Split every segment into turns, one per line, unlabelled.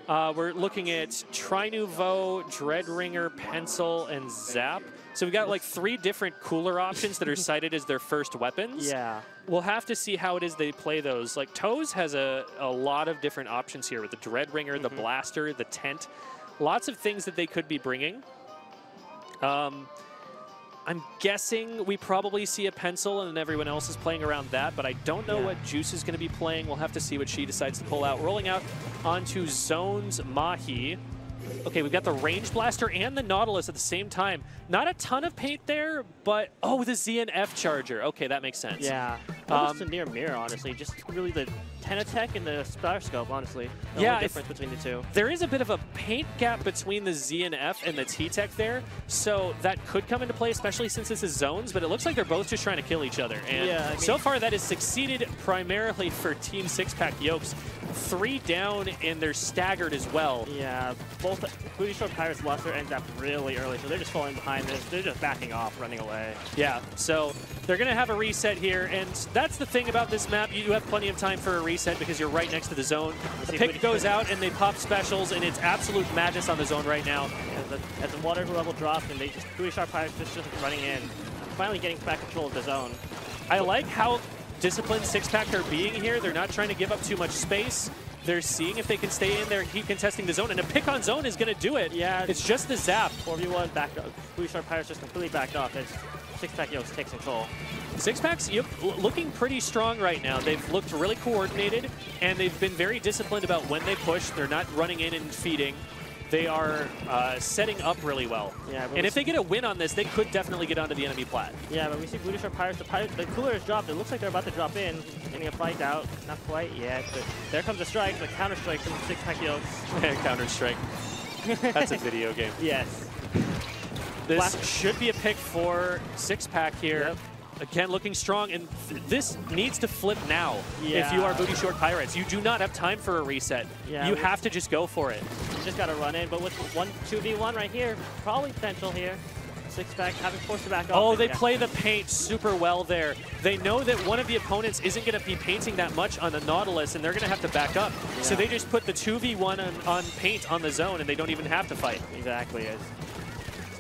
We're looking at Tri-Nouveau, Dreadringer, Pencil, and Zap. So we've got like 3 different cooler options that are cited as their first weapons.
Yeah.
We'll have to see how it is they play those. Like Toes has a lot of different options here with the Dreadringer, the Blaster, the Tent. Lots of things that they could be bringing. I'm guessing we probably see a Pencil and everyone else is playing around that, but I don't know what Juice is going to be playing. We'll have to see what she decides to pull out. Rolling out onto Zones Mahi. Okay, we've got the Range Blaster and the Nautilus at the same time. Not a ton of paint there, but oh, the ZNF Charger. Okay, that makes sense.
Yeah, almost a near mirror, honestly. Just really the Tenatech and the Splatter Scope, honestly. The only difference between the two.
There is a bit of a paint gap between the ZNF and the T-Tech there, so that could come into play, especially since this is zones, but it looks like they're both just trying to kill each other. And
I mean,
so far that has succeeded primarily for Team Six-Pack Yokes. 3 down, and they're staggered as well.
Yeah, both Booty Short Pirates Luster ends up really early, so they're just falling behind this. They're just backing off, running away.
Yeah, so they're going to have a reset here, and that's the thing about this map. You have plenty of time for a reset because you're right next to the zone. The pick goes out, and they pop specials, and it's absolute madness on the zone right now.
As the water level drops, and Booty Short Pirates just running in, finally getting back control of the zone.
I like how disciplined Six-Pack are being here. They're not trying to give up too much space. They're seeing if they can stay in there and keep contesting the zone, and a pick on zone is going to do it. Yeah, it's just the zap.
4v1 backed up. Booty Short Pirates just completely backed off as Six-Pack Yokes takes control.
Six-Pack's looking pretty strong right now. They've looked really coordinated, and they've been very disciplined about when they push. They're not running in and feeding. They are setting up really well. Yeah, and if they get a win on this, they could definitely get onto the enemy plat.
Yeah, but we see Booty Short Pirates. The cooler has dropped. It looks like they're about to drop in. Getting a fight out. Not quite yet, but there comes a strike, the counter strike from Six-Pack Yokes.
Counter strike. That's a video game.
Yes.
This should be a pick for Six-Pack here.
Yep.
Again, looking strong, and this needs to flip now if you are Booty Short Pirates. You do not have time for a reset. Yeah, you have to just go for it.
You just got to run in, but with 2v1 right here, probably potential here. Six-Pack having forced to back off.
Oh, they play the paint super well there. They know that one of the opponents isn't going to be painting that much on the Nautilus, and they're going to have to back up. Yeah. So they just put the 2v1 on paint on the zone, and they don't even have to fight.
Exactly.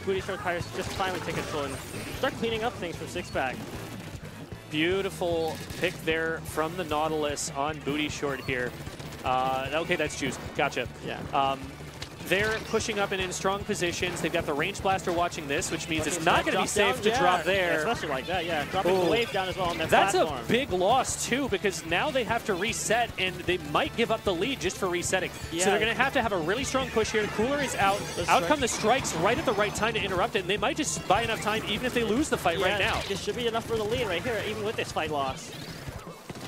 Booty Short Pirates just finally take control and start cleaning up things for Six-Pack.
Beautiful pick there from the Nautilus on Booty Short here. Okay, that's Juice. Gotcha.
Yeah.
They're pushing up and in strong positions. They've got the Range Blaster watching this, which means it's not going to be safe to drop there.
Yeah, especially like that, yeah. Dropping the wave down as well on that
platform. That's a big loss, too, because now they have to reset, and they might give up the lead just for resetting. Yeah. So they're going to have a really strong push here. The cooler is out. Out come the strikes right at the right time to interrupt it, and they might just buy enough time even if they lose the fight right now.
This should be enough for the lead right here, even with this fight loss.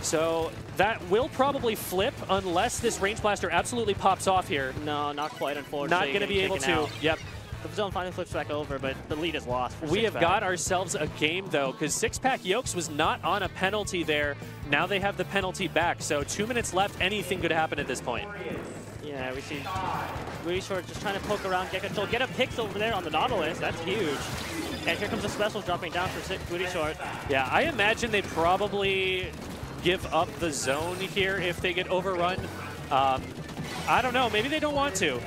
So that will probably flip unless this Range Blaster absolutely pops off here.
No, not quite, unfortunately.
Not going to be able to.
Out.
Yep.
The zone finally flips back over, but the lead is lost.
We have got ourselves a game, though, because Six-Pack Yokes was not on a penalty there. Now they have the penalty back. So 2 minutes left. Anything could happen at this point.
Yeah, we see Booty Short just trying to poke around, get control, get a picks over there on the Nautilus. That's huge. And here comes the specials dropping down for Booty Short.
Yeah, I imagine they probably give up the zone here if they get overrun. I don't know. Maybe they don't want to.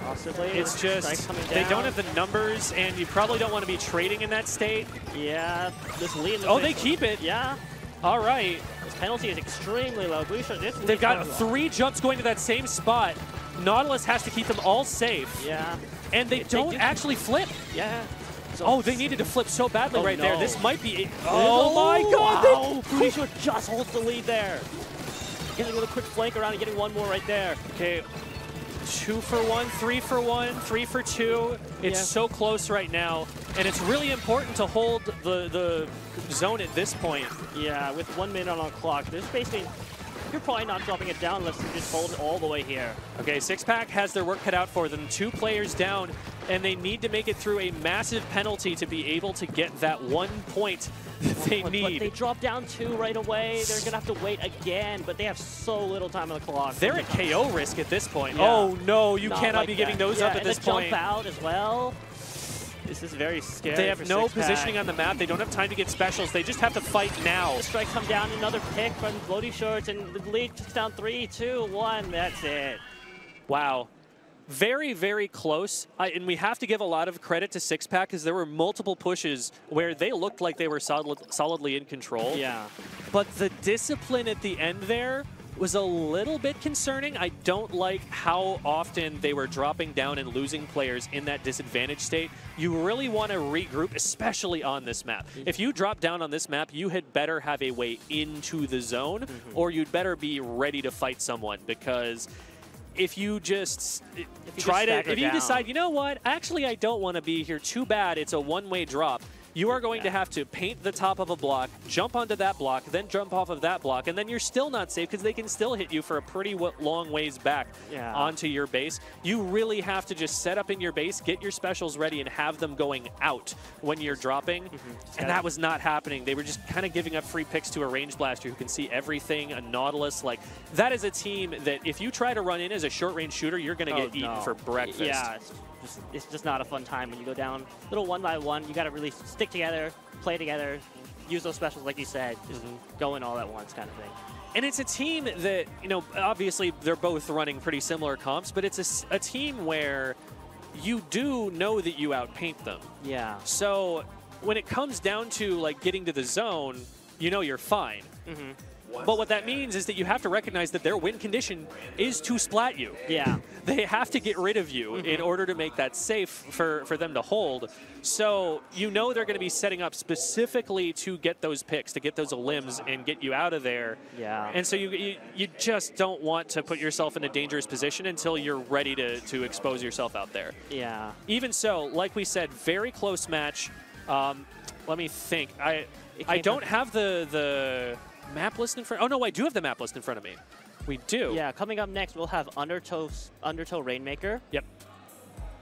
Possibly.
It's just they don't have the numbers, and you probably don't want to be trading in that state.
Yeah. This lead.
Oh, they keep it.
Yeah.
All right.
This penalty is extremely low.
They've got 3 jumps going to that same spot. Nautilus has to keep them all safe.
Yeah.
And they don't actually flip.
Yeah.
Oh, they needed to flip so badly right there. This might be it.
Oh my God! Wow. Booty Short just holds the lead there. Getting a little quick flank around and getting one more right there.
Okay, 2 for 1, 3 for 1, 3 for 2. It's so close right now, and it's really important to hold the zone at this point.
Yeah, with 1 minute on the clock, there's basically. You're probably not dropping it down unless you just hold it all the way here. Okay,
Six-Pack has their work cut out for them. 2 players down, and they need to make it through a massive penalty to be able to get that 1 point that they need.
But they drop down 2 right away. They're going to have to wait again, but they have so little time on the clock.
They're at KO risk at this point. Yeah. Oh, no, you cannot be giving those up at this point.
Jump out as well. This is very scary.
They have no positioning on the map. They don't have time to get specials. They just have to fight now.
The strike come down, another pick from Booty Shorts, and the lead just down 3, 2, 1. That's it.
Wow. Very, very close. And we have to give a lot of credit to Sixpack because there were multiple pushes where they looked like they were solidly in control.
Yeah.
But the discipline at the end there was a little bit concerning. I don't like how often they were dropping down and losing players in that disadvantage state. You really want to regroup, especially on this map. If you drop down on this map, you had better have a way into the zone, or you'd better be ready to fight someone, because if you just if you decide, you know what, actually I don't want to be here, too bad, it's a one-way drop. You are going to have to paint the top of a block, jump onto that block, then jump off of that block, and then you're still not safe because they can still hit you for a pretty long ways back onto your base. You really have to just set up in your base, get your specials ready, and have them going out when you're dropping. And that was not happening. They were just kind of giving up free picks to a range blaster who can see everything, a Nautilus. Like, that is a team that if you try to run in as a short-range shooter, you're going to get eaten for breakfast.
Yeah. It's just not a fun time when you go down little one by one. You got to really stick together, play together, use those specials like you said, just go in all at once kind of thing.
And it's a team that, you know, obviously they're both running pretty similar comps, but it's a team where you do know that you outpaint them.
Yeah.
So when it comes down to like getting to the zone, you know you're fine. But what that means is that you have to recognize that their win condition is to splat you.
Yeah.
They have to get rid of you in order to make that safe for them to hold. So you know they're going to be setting up specifically to get those picks, to get those limbs and get you out of there.
Yeah.
And so you just don't want to put yourself in a dangerous position until you're ready to expose yourself out there.
Yeah.
Even so, like we said, very close match. Let me think. I don't have the map list in front. Oh no, I do have the map list in front of me. We do.
Yeah, coming up next, we'll have Undertow Rainmaker.
Yep.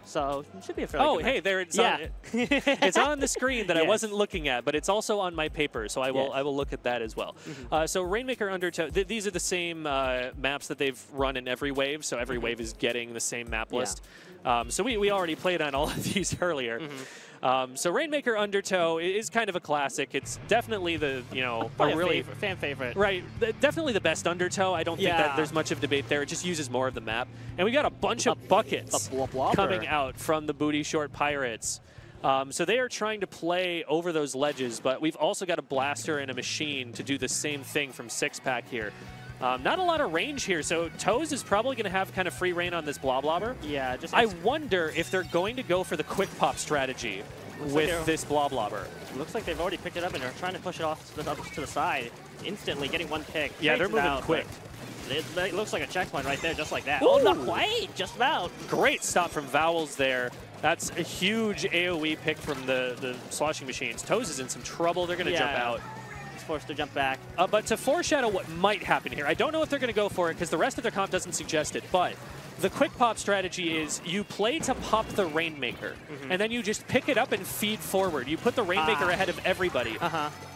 So it should be a fairly good
hey,
match.
there it's
yeah.
it's on the screen that I
Yes.
wasn't looking at, but it's also on my paper, so I will look at that as well. So Rainmaker, Undertow, these are the same maps that they've run in every wave, so every wave is getting the same map list. So we already played on all of these earlier. So Rainmaker Undertow is kind of a classic. It's definitely the, a really
fan favorite.
Right, definitely the best Undertow. I don't think that there's much of debate there. It just uses more of the map. And we got a bunch of buckets coming out from the Booty Short Pirates. So they are trying to play over those ledges, but we've also got a blaster and a machine to do the same thing from Sixpack here. Not a lot of range here, so Toes is probably going to have kind of free reign on this Bloblobber.
Yeah,
I wonder if they're going to go for the quick pop strategy with this Bloblobber.
Looks like they've already picked it up and they're trying to push it off to the side, instantly getting one pick.
Yeah, they're moving quick.
It looks like a checkpoint right there, just like that.
Ooh.
Oh, not quite, just about.
Great stop from Vowels there. That's a huge AoE pick from the sloshing machines. Toes is in some trouble. They're going to jump out.
Forced to jump back.
But to foreshadow what might happen here, I don't know if they're going to go for it because the rest of their comp doesn't suggest it, but the quick pop strategy is you play to pop the Rainmaker, and then you just pick it up and feed forward. You put the Rainmaker ahead of everybody,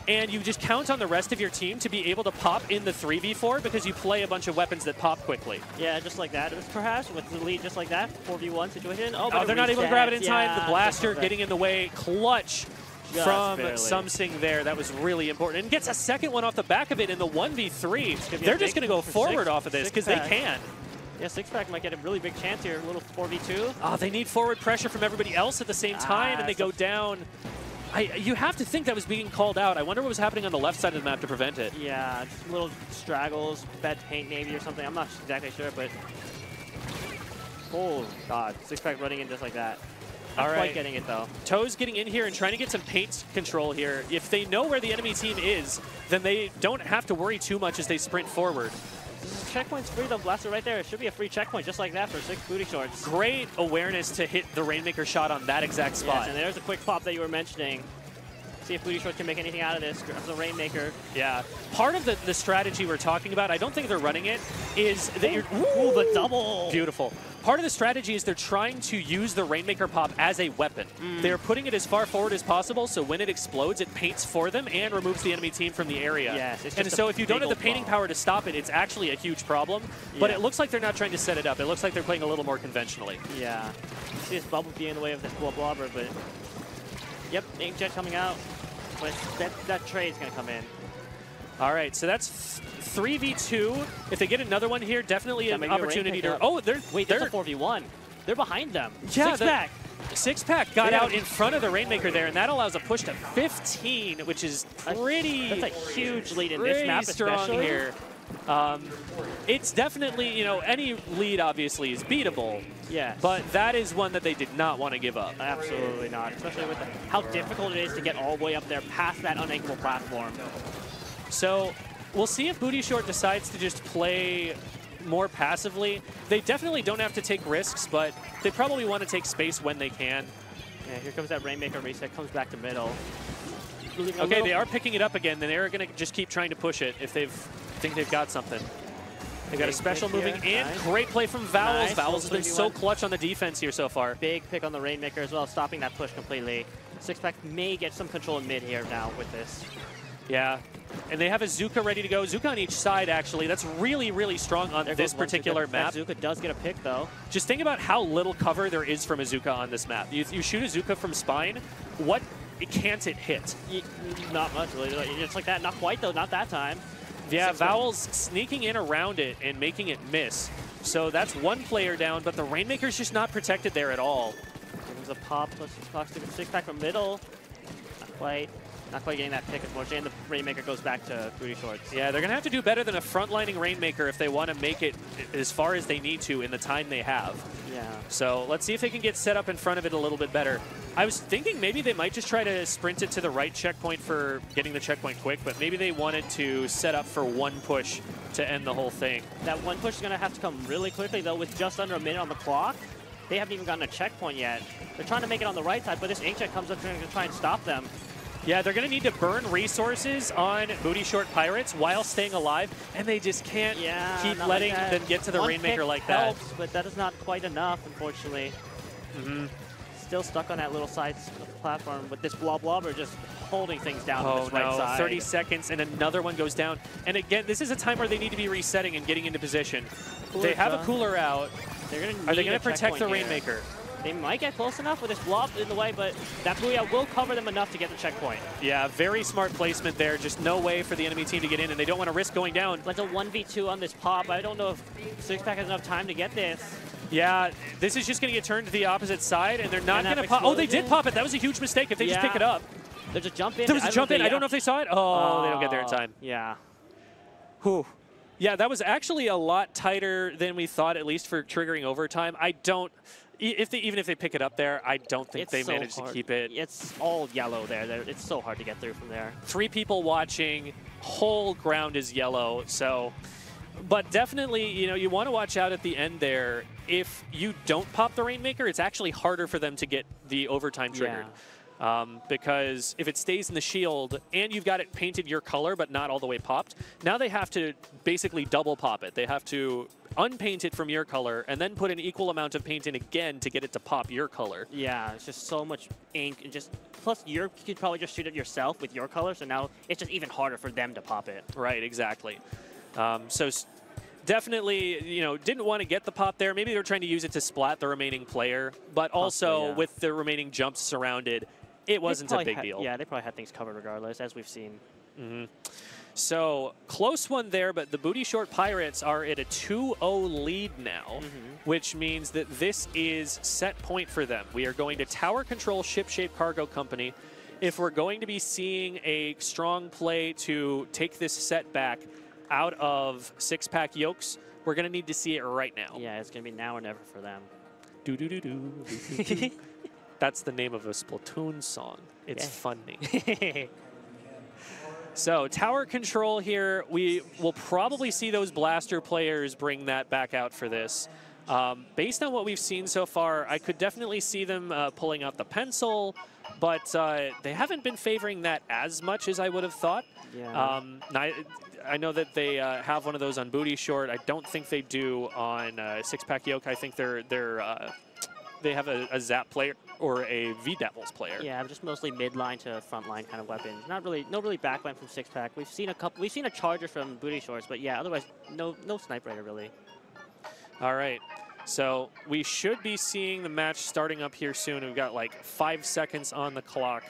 and you just count on the rest of your team to be able to pop in the 3v4 because you play a bunch of weapons that pop quickly.
Yeah, just like that. It was perhaps with the lead just like that, 4v1 situation. Oh, but
they're not able to grab it in time. The blaster getting in the way. Clutch from Sumsing there. That was really important. And gets a second one off the back of it in the 1v3. They're just going to go forward off of this because they can.
Yeah, Sixpack might get a really big chance here. A little 4v2.
Oh, they need forward pressure from everybody else at the same time, and they go down. You have to think that was being called out. I wonder what was happening on the left side of the map to prevent it.
Yeah, just little straggles, bad paint maybe or something. I'm not exactly sure, but... Oh, God. Sixpack running in just like that. Not quite getting it, though.
Toes getting in here and trying to get some paint control here. If they know where the enemy team is, then they don't have to worry too much as they sprint forward.
Checkpoint's free, though. Blaster right there. It should be a free checkpoint just like that for 6 Booty Shorts.
Great awareness to hit the Rainmaker shot on that exact spot.
Yes, and there's a quick pop that you were mentioning. See if Booty Shorts can make anything out of this. Grabs the Rainmaker.
Yeah. Part of the strategy we're talking about, I don't think they're running it, is that you're...
Ooh, the double!
Beautiful. Part of the strategy is they're trying to use the Rainmaker pop as a weapon. They're putting it as far forward as possible, so when it explodes, it paints for them and removes the enemy team from the area.
Yes,
and so if you don't have the painting power to stop it, it's actually a huge problem. Yeah. But it looks like they're not trying to set it up. It looks like they're playing a little more conventionally.
Yeah. See this bubble being in the way of this Blobber, but... Yep, Inkjet coming out. But that trade's going to come in.
All right, so that's 3v2. If they get another one here, definitely an opportunity to... Oh,
Wait, there's a 4v1. They're behind them.
Yeah,
Six-pack.
Six-pack got out in front of the Rainmaker there, and that allows a push to 15, which is pretty...
That's a huge lead in this map, especially
here. It's definitely, you know, any lead obviously is beatable.
Yes.
But that is one that they did not want to give up.
Absolutely not, especially with how difficult it is to get all the way up there past that unankable platform.
So we'll see if Booty Short decides to just play more passively. They definitely don't have to take risks, but they probably want to take space when they can.
Yeah, here comes that Rainmaker reset, comes back to middle.
Okay, they are picking it up again, then they're going to just keep trying to push it if they think they've got something. They've got a special moving in.
Nice.
Great play from Vowels.
Nice.
Vowels has been so clutch on the defense here so far.
Big pick on the Rainmaker as well, stopping that push completely. Six-pack may get some control in mid here now with this.
Yeah, and they have a Zuka ready to go. Zuka on each side, actually. That's really, really strong on this particular map.
That Zuka does get a pick, though.
Just think about how little cover there is from a Zuka on this map. You shoot a Zuka from spine, what can't it hit?
Not much, really. It's like that. Not quite, though. Not that time.
Yeah, Vowels sneaking in around it and making it miss. So that's one player down, but the Rainmaker's just not protected there at all.
There's a pop, six-pack from middle. Not quite getting that pick, unfortunately, and the Rainmaker goes back to Booty Shorts.
Yeah, they're going to have to do better than a frontlining Rainmaker if they want to make it as far as they need to in the time they have.
Yeah.
So let's see if they can get set up in front of it a little bit better. I was thinking maybe they might just try to sprint it to the right checkpoint for getting the checkpoint quick, but maybe they wanted to set up for one push to end the whole thing.
That one push is going to have to come really quickly, though, with just under a minute on the clock. They haven't even gotten a checkpoint yet. They're trying to make it on the right side, but this Inkling comes up trying to try and stop them.
Yeah, they're going to need to burn resources on Booty Short Pirates while staying alive, and they just can't keep letting them get to the Rainmaker like that.
Helps, but that is not quite enough, unfortunately. Still stuck on that little side platform with this Blobber just holding things down on this right side.
30 seconds, and another one goes down. And again, this is a time where they need to be resetting and getting into position. They have a cooler out. Are they going to protect the Rainmaker?
They might get close enough with this blob in the way, but that Booyah will cover them enough to get the checkpoint.
Yeah, very smart placement there. Just no way for the enemy team to get in, and they don't want to risk going down.
But it's a 1v2 on this pop. I don't know if Six-pack has enough time to get this.
Yeah, this is just going to get turned to the opposite side, and they're not going to pop. Oh, they did pop it. That was a huge mistake if they just pick it up.
There's a jump in.
There was a jump in. I don't know if they saw it. Oh, they don't get there in time.
Yeah.
Whew. Yeah, that was actually a lot tighter than we thought, at least for triggering overtime. I don't... even if they pick it up there, I don't think they managed to keep it.
It's all yellow there. It's so hard to get through from there.
3 people watching, whole ground is yellow. So, but definitely, you know, you want to watch out at the end there. If you don't pop the Rainmaker, it's actually harder for them to get the overtime triggered. Because if it stays in the shield and you've got it painted your color but not all the way popped, now they have to basically double pop it. They have to unpaint it from your color and then put an equal amount of paint in again to get it to pop your color.
Yeah, it's just so much ink. And just plus, you could probably just shoot it yourself with your color, so now it's just even harder for them to pop it.
Right, exactly. So definitely, you know, didn't want to get the pop there. Maybe they were trying to use it to splat the remaining player, but also with the remaining jumps surrounded, it wasn't a big deal.
Yeah, they probably had things covered regardless, as we've seen.
So, close one there, but the Booty Short Pirates are at a 2-0 lead now, which means that this is set point for them. We are going to Tower Control Ship Shape Cargo Company. If we're going to be seeing a strong play to take this set back out of Six-pack Yokes, we're going to need to see it right now.
Yeah, it's going to be now or never for them.
Do-do-do-do. That's the name of a Splatoon song. It's funny. So, Tower Control here. We will probably see those Blaster players bring that back out for this. Based on what we've seen so far, I could definitely see them pulling out the pencil, but they haven't been favoring that as much as I would have thought.
Yeah.
I know that they have one of those on Booty Short. I don't think they do on Six-pack Yoke. I think they have a Zap player or a V-Devils player.
Yeah, just mostly mid-line to front-line kind of weapons. No really backline from Six-pack. We've seen a Charger from Booty Shorts, but yeah, otherwise no Sniper Raider really.
All right. So we should be seeing the match starting up here soon. We've got like 5 seconds on the clock.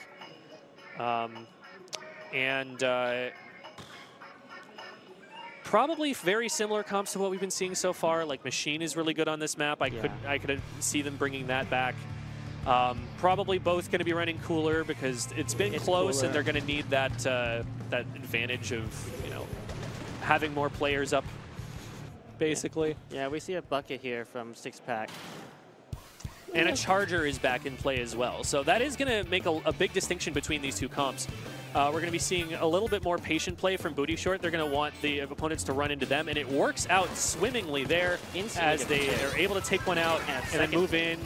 probably very similar comps to what we've been seeing so far. Like Machine is really good on this map. I could see them bringing that back. Probably both going to be running Cooler because it's been close cooler. And they're going to need that that advantage of, you know, having more players up, basically.
Yeah, we see a bucket here from Sixpack.
And a Charger is back in play as well. So that is going to make a big distinction between these two comps. We're going to be seeing a little bit more patient play from Booty Short. They're going to want the opponents to run into them, and it works out swimmingly there as they are able to take one out and then move in.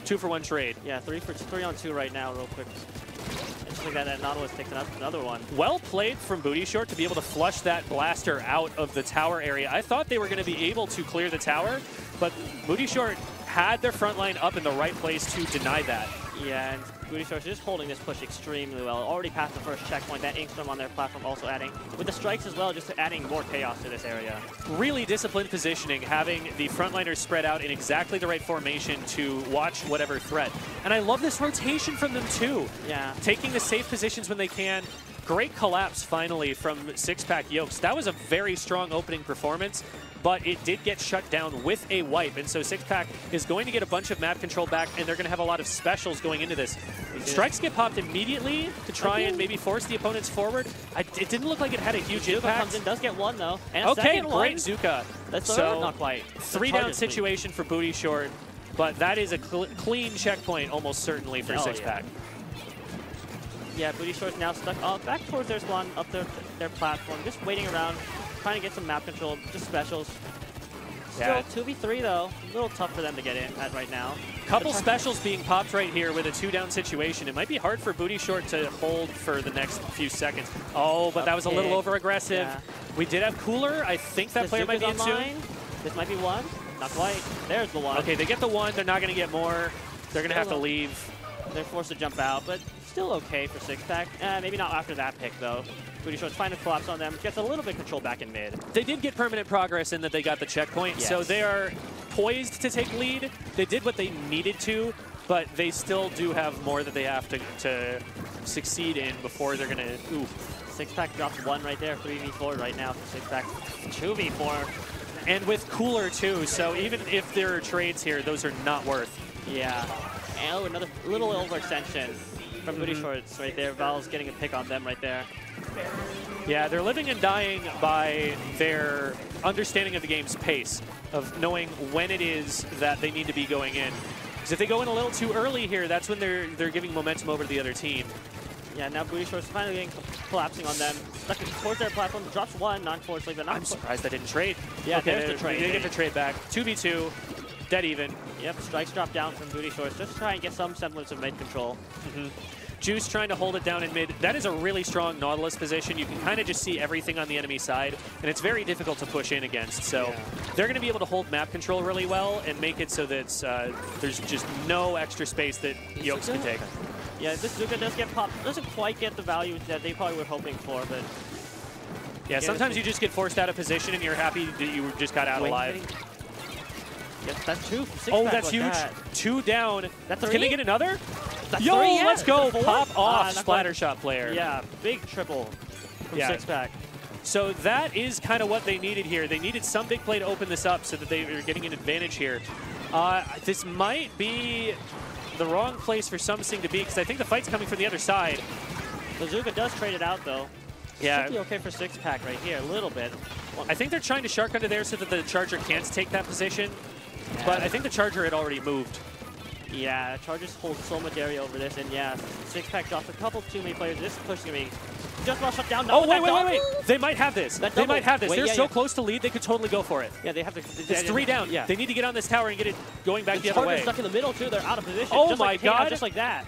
2-for-1 trade.
Yeah, 3-on-2 right now, real quick. And just like that Nautilus takes another one.
Well played from Booty Short to be able to flush that blaster out of the tower area. I thought they were going to be able to clear the tower, but Booty Short had their front line up in the right place to deny that.
Yeah, and Booty Short's just holding this push extremely well. Already passed the first checkpoint. That Inkling on their platform also adding, with the strikes as well, just adding more chaos to this area.
Really disciplined positioning, having the frontliners spread out in exactly the right formation to watch whatever threat. And I love this rotation from them too.
Yeah.
Taking the safe positions when they can. Great collapse finally from Sixpack Yokes. That was a very strong opening performance, but it did get shut down with a wipe. And so Sixpack is going to get a bunch of map control back, and they're going to have a lot of specials going into this. Strikes get popped immediately to try and maybe force the opponents forward. It didn't look like it had a huge impact.
Comes in, does get one though. And
okay, great Zuka.
That's not quite.
3-down situation for Booty Short, but that is a clean checkpoint almost certainly for Sixpack.
Yeah, Booty Short's now stuck back towards their spawn, up their platform, just waiting around, trying to get some map control, just specials. Still 2v3 though, a little tough for them to get in at right now.
Couple specials being popped right here with a 2-down situation. It might be hard for Booty Short to hold for the next few seconds. Oh, but that was a little over-aggressive. Yeah. We did have Cooler. I think that player might be in soon.
This might be one. Not quite. There's the one.
Okay, they get the one. They're not going to get more. They're going to have to leave.
They're forced to jump out, but still okay for Sixpack. Maybe not after that pick, though. Booty Short's finding a collapse on them. Gets a little bit of control back in mid.
They did get permanent progress in that they got the checkpoint, so they are poised to take lead. They did what they needed to, but they still do have more that they have to succeed in before they're going to... Ooh.
Sixpack drops one right there. 3v4 right now for Sixpack. 2v4.
And with Cooler, too, so even if there are trades here, those are not worth.
Yeah. Oh, another little overextension from Booty Shorts right there. Val's getting a pick on them right there.
Yeah, they're living and dying by their understanding of the game's pace, of knowing when it is that they need to be going in. Because if they go in a little too early here, that's when they're giving momentum over to the other team.
Yeah, now Booty Shorts finally collapsing on them. Stuck towards their platform, drops one, non-forward sleep.
I'm surprised that didn't trade.
Yeah, okay, there's the trade.
They get the trade back. 2v2. Dead even.
Yep, strikes drop down from Booty Shorts. Just try and get some semblance of mid control.
Juice trying to hold it down in mid. That is a really strong Nautilus position. You can kind of just see everything on the enemy side, and it's very difficult to push in against. So they're going to be able to hold map control really well and make it so that there's just no extra space that Yokes can take.
Yeah, this Zuka does get popped. Doesn't quite get the value that they probably were hoping for, but...
Yeah, sometimes you just get forced out of position and you're happy that you just got out alive.
Yes, that's two.
Oh, that's huge. 2 down.
That's
Can they get another?
That's
Yo,
3, yeah.
let's go. Pop off, Splattershot player.
Yeah, big triple from Sixpack.
So that is kind of what they needed here. They needed some big play to open this up so that they were getting an advantage here. This might be the wrong place for Something to be because I think the fight's coming from the other side.
Bazooka does trade it out, though.
Yeah.
Should be okay for Sixpack right here, a little bit.
I think they're trying to shark under there so that the Charger can't take that position, but I think the Charger had already moved.
Yeah, Chargers hold so much area over this, and yeah, Sixpack drops a couple too many players. This push is going to be just about shut down.
Oh, wait. They might have this. They might have this. They're so close to lead, they could totally go for it.
Yeah, they have to.
It's 3 down. Yeah. They need to get on this tower and get it going back the other way.
Chargers stuck in the middle, too. They're out of position.
Oh,
just
my God.
Just like that.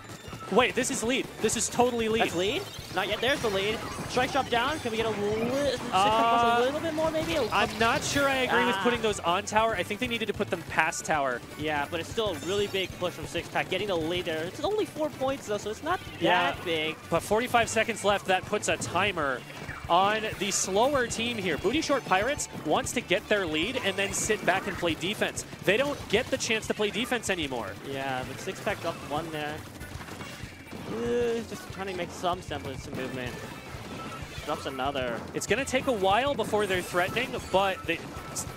Wait, this is lead. This is totally lead.
That's lead? Not yet. There's the lead. Strikes drop down. Can we get a little bit more, maybe?
I'm not sure I agree with putting those on tower. I think they needed to put them past tower.
Yeah, but it's still a really big push from Sixpack. Getting the lead there. It's only 4 points, though, so it's not that big.
But 45 seconds left. That puts a timer on the slower team here. Booty Short Pirates wants to get their lead and then sit back and play defense. They don't get the chance to play defense anymore.
Yeah, but Sixpack dropped one there. Just trying to make some semblance of movement. Drops another.
It's going to take a while before they're threatening, but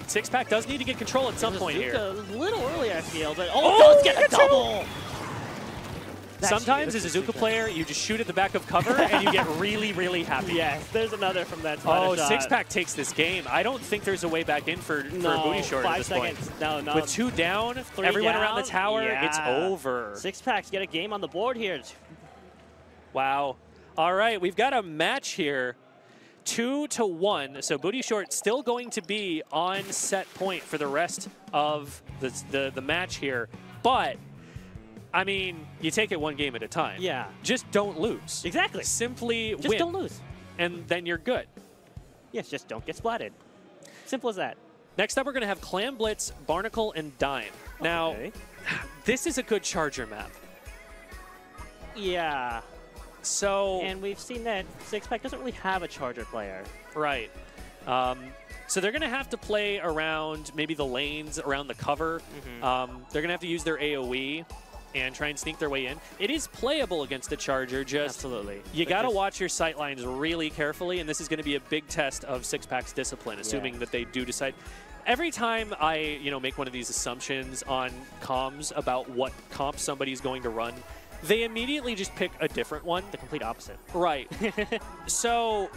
Six-Pack does need to get control at some point here.
A little early, I feel, but does get a double!
Sometimes as a Zuka player, you just shoot at the back of cover and you get really, really happy.
Yes, there's another from that spot.
Six-Pack takes this game. I don't think there's a way back in for Booty Short at this point.
No.
With 2 down, everyone
down,
around the tower, it's over.
Six-Packs get a game on the board here.
Wow. All right, we've got a match here. 2-1. So Booty Short still going to be on set point for the rest of the match here. But I mean, you take it 1 game at a time.
Yeah.
Just don't lose.
Exactly.
Simply win.
Just don't lose.
And then you're good.
Yes, just don't get splatted. Simple as that.
Next up, we're going to have Clam Blitz, Barnacle, and Dime. Now, this is a good charger map.
Yeah.
So.
And we've seen that Six-Pack doesn't really have a charger player.
Right. So they're going to have to play around maybe the lanes, around the cover. They're going to have to use their AoE and try and sneak their way in. It is playable against the charger, just
absolutely.
You got to watch your sight lines really carefully, and this is going to be a big test of Six-Pack's discipline, assuming that they do decide. Every time I, make one of these assumptions on comms about what comp somebody's going to run, they immediately just pick a different one.
The complete opposite.
Right. So,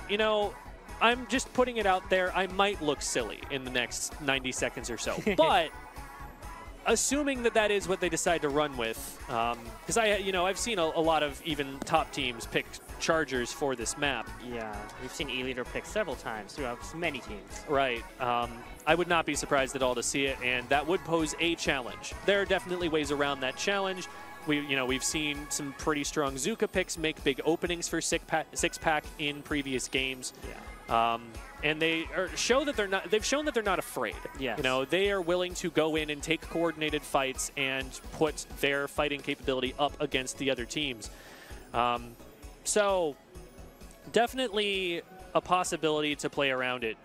I'm just putting it out there. I might look silly in the next 90 seconds or so. But assuming that is what they decide to run with, because I've seen a lot of even top teams pick chargers for this map.
Yeah, we've seen E-Leader pick several times throughout many teams.
Right. I would not be surprised at all to see it, and that would pose a challenge. There are definitely ways around that challenge. We've seen some pretty strong Zuka picks make big openings for Six-Pack in previous games.
Yeah.
And they've shown that they're not afraid.
Yes.
They are willing to go in and take coordinated fights and put their fighting capability up against the other teams. So definitely a possibility to play around it.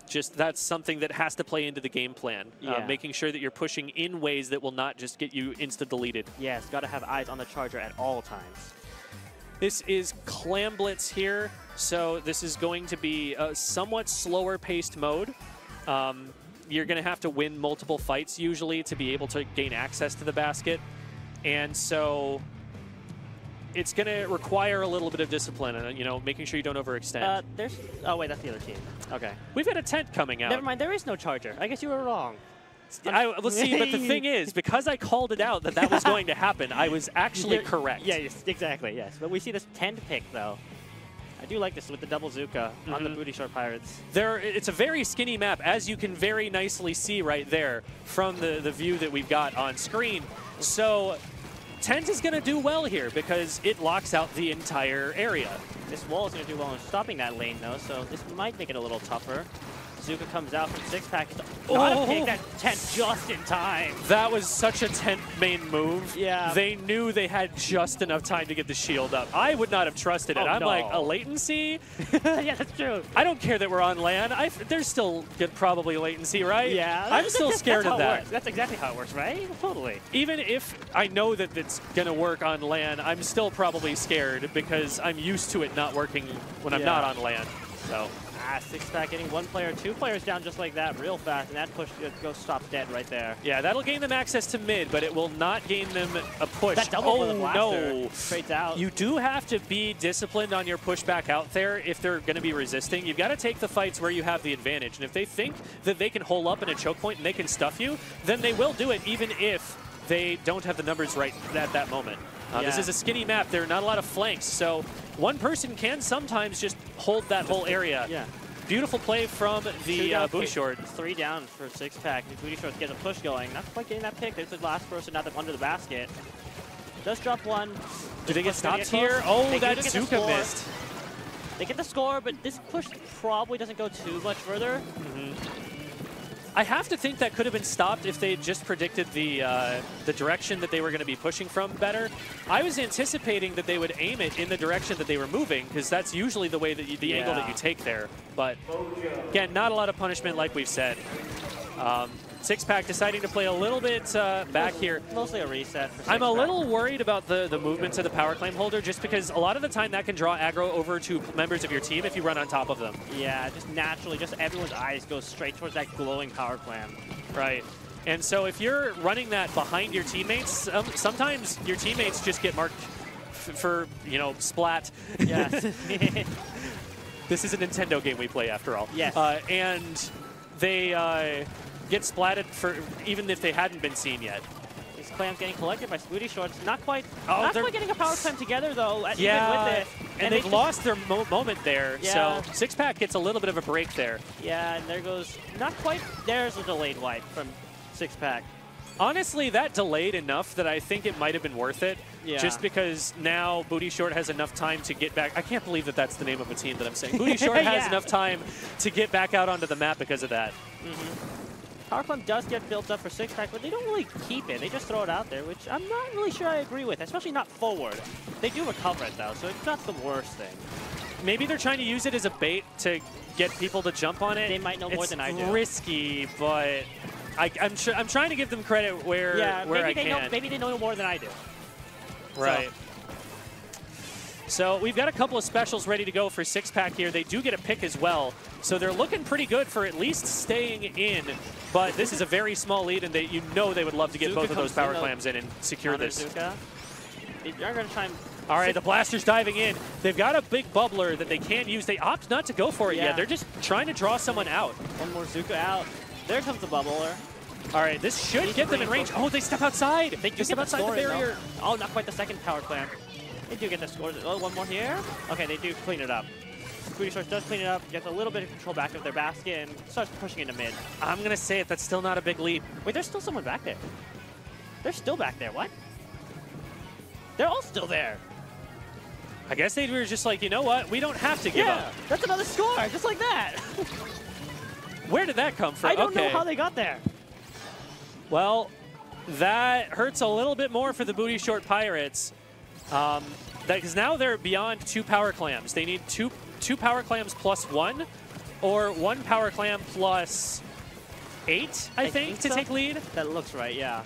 Just that's something that has to play into the game plan, making sure that you're pushing in ways that will not just get you insta-deleted.
Yes, got to have eyes on the charger at all times.
This is Clam Blitz here, so this is going to be a somewhat slower-paced mode. You're going to have to win multiple fights usually to be able to gain access to the basket, and so it's going to require a little bit of discipline and, making sure you don't overextend.
Oh, wait, that's the other team. Okay.
We've got a tent coming out.
Never mind, there is no charger. I guess you were wrong.
Let's see, but the thing is, because I called it out that was going to happen, I was actually correct.
Yeah, yes, exactly, yes. But we see this tent pick, though. I do like this with the double Zuka on the Booty Short Pirates.
It's a very skinny map, as you can very nicely see right there from the view that we've got on screen. So Tent is going to do well here because it locks out the entire area.
This wall is going to do well in stopping that lane, though, so this might make it a little tougher. Zuka comes out from Six-Pack. Gotta pick that tent just in time.
That was such a tent main move.
Yeah.
They knew they had just enough time to get the shield up. I would not have trusted it. I'm like, a latency?
Yeah, that's true.
I don't care that we're on land. There's still probably latency, right?
Yeah.
I'm still scared of that.
That's exactly how it works, right? Totally.
Even if I know that it's going to work on land, I'm still probably scared because I'm used to it not working when I'm not on land. So.
Six-Pack getting 1 player, 2 players down just like that real fast, and that push goes stop dead right there.
Yeah, that'll gain them access to mid, but it will not gain them a push.
That double for the blaster. Straight out.
You do have to be disciplined on your pushback out there if they're going to be resisting. You've got to take the fights where you have the advantage, and if they think that they can hole up in a choke point and they can stuff you, then they will do it even if they don't have the numbers right at that moment. This is a skinny map. There are not a lot of flanks, so one person can sometimes just hold that whole area.
Yeah.
Beautiful play from the Booty Short.
3 down for Six-Pack. Booty Short gets a push going. Not quite getting that pick. There's the last person out under the basket. Does drop 1.
Do they get stopped here? Oh, that Zuka missed.
They get the score, but this push probably doesn't go too much further.
I have to think that could have been stopped if they just predicted the direction that they were going to be pushing from better. I was anticipating that they would aim it in the direction that they were moving, because that's usually the way that the angle that you take there. But again, not a lot of punishment like we've said. Six Pack deciding to play a little bit back here.
Mostly a reset for
I'm a
Six-Pack.
little worried about the movements of the power claim holder, just because a lot of the time that can draw aggro over to members of your team if you run on top of them.
Yeah, just naturally, just everyone's eyes go straight towards that glowing power clam.
Right. And so if you're running that behind your teammates, sometimes your teammates just get marked for, you know, splat.
Yes.
This is a Nintendo game we play, after all.
Yes.
And they get splatted for even if they hadn't been seen yet.
These clams getting collected by Booty Shorts. Not quite getting a power clam together, though,
yeah,
even with it.
And they've lost their moment there.
Yeah.
So Six Pack gets a little bit of a break there.
Yeah, and there goes, not quite, there's a delayed wipe from Six Pack.
Honestly, that delayed enough that I think it might have been worth it.
Yeah.
Just because now Booty Short has enough time to get back. I can't believe that that's the name of a team that I'm saying. Booty Short has
Yeah.
enough time to get back out onto the map because of that.
Power clam does get built up for Six Pack, but they don't really keep it. They just throw it out there, which I'm not really sure I agree with, especially not forward. They do recover it, though, so it's not the worst thing.
Maybe they're trying to use it as a bait to get people to jump on it.
They might know more than I do.
It's risky, but I'm trying to give them credit where I can.
Maybe they know more than I do.
Right. So we've got a couple of specials ready to go for Six Pack here. They do get a pick as well. So they're looking pretty good for at least staying in. But this is a very small lead, and you know they would love to get both of those power clams in and secure this.
They're going to try and...
All right, the Blaster's diving in. They've got a big bubbler that they can use. They opt not to go for it yet. They're just trying to draw someone out.
One more Zuka out. There comes the bubbler.
All right, this should get them in range. Oh, they step outside.
They do
step outside the barrier.
Oh, not quite the second power clam. They do get the score. Oh, one more here. Okay, they do clean it up. Booty Shorts does clean it up, gets a little bit of control back of their basket, and starts pushing into mid.
I'm going to say it. That's still not a big lead.
Wait, there's still someone back there. They're still back there. What? They're all still there.
I guess they were just like, you know what? We don't have to give up.
That's another score, just like that.
Where did that come from?
I don't know how they got there.
Well, that hurts a little bit more for the Booty Short Pirates. Because now they're beyond 2 power clams. They need two power clams plus 1, or 1 power clam plus 8, I think to take lead.
That looks right, yeah.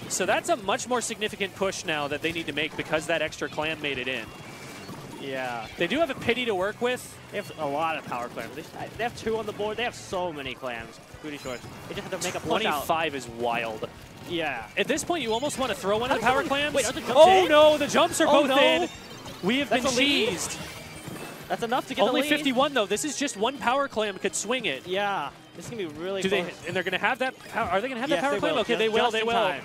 So that's a much more significant push now that they need to make because that extra clam made it in.
Yeah.
They do have a pity to work with.
They have a lot of power clams. They have 2 on the board. They have so many clams. Booty Shorts. They just have to make a push out.
25 is wild.
Yeah.
At this point, you almost want to throw one of the power clams.
Wait, are the jumps
oh
in?
no, the jumps are both
no.
in. We have been
That's a lead.
cheesed.
That's enough to get
Only
the lead.
51 though. This is just 1 power clam could swing it.
Yeah. This is going to be really
Do
close.
and they're going to have that power. Are they going to have that power
they
clam?
will.
Okay,
Just
they will.
in
They will.
time.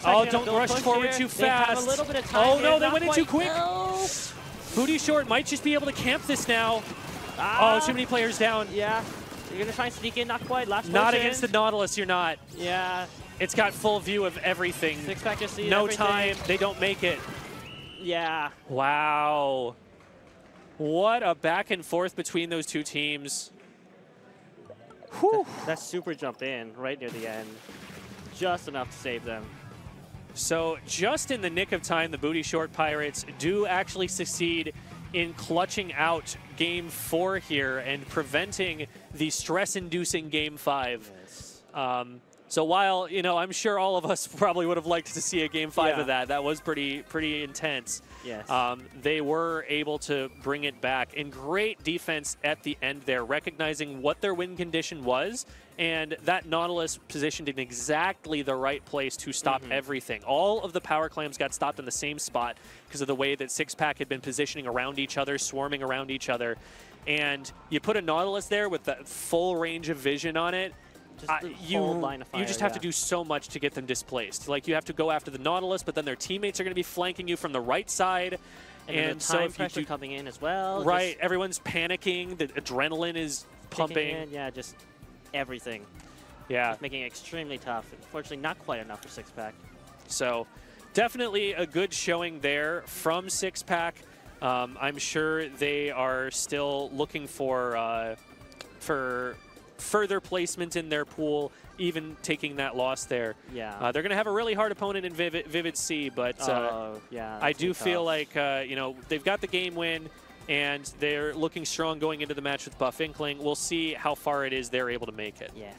Oh, don't rush forward too
They have
fast.
a little bit of time.
Oh no, they
Not
went in
quite.
too quick.
No.
Booty Short might just be able to camp this now. Oh, too many players down.
Yeah. You're going to try and sneak in. Not quite. Last
Not
person.
against the Nautilus, you're not.
Yeah.
It's got full view of everything.
Six Pack just sees
no
everything.
time. They don't make it.
Yeah.
Wow. What a back and forth between those two teams. Whew.
That super jump in right near the end. Just enough to save them.
So just in the nick of time, the Booty Short Pirates do actually succeed in clutching out Game 4 here and preventing the stress-inducing Game 5.
Yes.
So while, you know, I'm sure all of us probably would have liked to see a Game 5 of that. That was pretty intense.
Yes.
They were able to bring it back. And great defense at the end there, recognizing what their win condition was. And that Nautilus positioned in exactly the right place to stop everything. All of the power clams got stopped in the same spot because of the way that Six Pack had been positioning around each other, swarming around each other. And you put a Nautilus there with that full range of vision on it, you just have to do so much to get them displaced. Like, you have to go after the Nautilus, but then their teammates are going to be flanking you from the right side.
And
so
time pressure coming in as well.
Right, everyone's panicking. The adrenaline is pumping.
Yeah, just everything.
Yeah.
Just making it extremely tough. Unfortunately, not quite enough for Six Pack.
So definitely a good showing there from Six Pack. I'm sure they are still looking for further placement in their pool, even taking that loss there.
Yeah.
They're going to have a really hard opponent in Vivid Sea, but
yeah,
I do feel like, you know, they've got the game win, and they're looking strong going into the match with Buff Inkling. We'll see how far it is they're able to make it.
Yes.